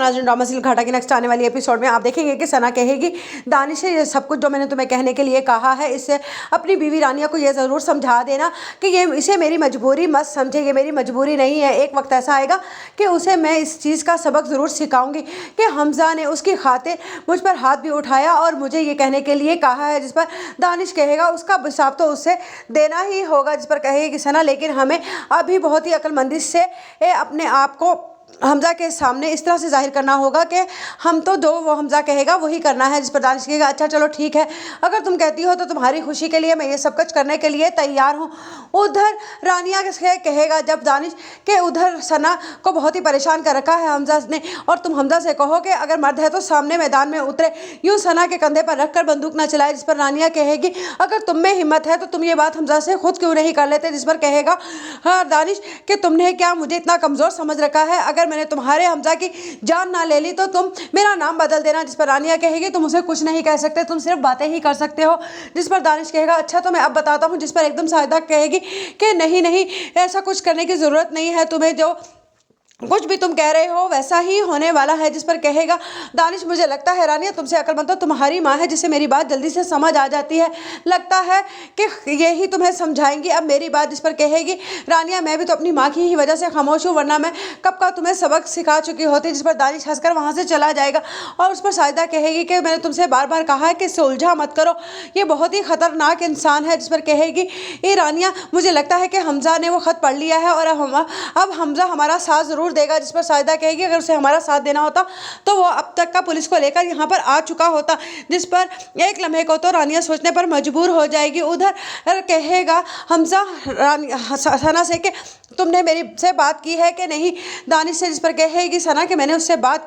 नाज़रीन, drama serial घाटा के नेक्स्ट आने वाली एपिसोड में आप देखेंगे कि सना कहेगी दानिश से ये सब कुछ जो मैंने तुम्हें कहने के लिए कहा है, इससे अपनी बीवी रानिया को ये ज़रूर समझा देना कि ये इसे मेरी मजबूरी मत समझे, ये मेरी मजबूरी नहीं है। एक वक्त ऐसा आएगा कि उसे मैं इस चीज़ का सबक ज़रूर सिखाऊंगी कि हमजा ने उसकी खातिर मुझ पर हाथ भी उठाया और मुझे ये कहने के लिए कहा है, जिस पर दानिश कहेगा उसका हिसाब तो उससे देना ही होगा, जिस पर कहेगी सना लेकिन हमें अभी बहुत ही अक्लमंदी से अपने आप को हमजा के सामने इस तरह से जाहिर करना होगा कि हम तो जो वो हमजा कहेगा वही करना है। जिस पर दानिश कहेगा अच्छा चलो ठीक है, अगर तुम कहती हो तो तुम्हारी खुशी के लिए मैं ये सब कुछ करने के लिए तैयार हूँ। उधर रानिया कहेगा जब दानिश के उधर सना को बहुत ही परेशान कर रखा है हमजा ने, और तुम हमजा से कहो कि अगर मर्द है तो सामने मैदान में उतरे, यूँ सना के कंधे पर रखकर बंदूक ना चलाए। जिस पर रानिया कहेगी अगर तुम में हिम्मत है तो तुम ये बात हमजा से खुद क्यों नहीं कर लेते। जिस पर कहेगा हाँ दानिश कि तुमने क्या मुझे इतना कमज़ोर समझ रखा है, अगर मैंने तुम्हारे हमजा की जान ना ले ली तो तुम मेरा नाम बदल देना। जिस पर रानिया कहेगी तुम उसे कुछ नहीं कह सकते, तुम सिर्फ बातें ही कर सकते हो। जिस पर दानिश कहेगा अच्छा तो मैं अब बताता हूँ। जिस पर एकदम साहिदा कहेगी कि नहीं नहीं, ऐसा कुछ करने की ज़रूरत नहीं है, तुम्हें जो कुछ भी तुम कह रहे हो वैसा ही होने वाला है। जिस पर कहेगा दानिश मुझे लगता है रानिया तुमसे अक्लमंद तो तुम्हारी माँ है, जिसे मेरी बात जल्दी से समझ आ जाती है, लगता है कि यही तुम्हें समझाएंगी अब मेरी बात। जिस पर कहेगी रानिया मैं भी तो अपनी माँ की ही वजह से खामोश हूँ, वरना मैं कब का तुम्हें सबक सिखा चुकी होती। जिस पर दानिश हंसकर वहाँ से चला जाएगा और उस पर साजिदा कहेगी कि मैंने तुमसे बार बार कहा है कि इससे उलझा मत करो, ये बहुत ही खतरनाक इंसान है। जिस पर कहेगी ये रानिया मुझे लगता है कि हमजा ने वो खत पढ़ लिया है और अब हमजा हमारा साथ ज़रूर देगा। जिस पर साजिदा कहेगी अगर उसे हमारा साथ देना होता तो वो अब तक का पुलिस को लेकर यहाँ पर आ चुका होता। जिस पर एक लम्हे को तो रानिया सोचने पर मजबूर हो जाएगी। उधर कहेगा हमजा सना से कि तुमने मेरी से बात की है कि नहीं दानिश से। जिस पर कहेगी सना कि मैंने उससे बात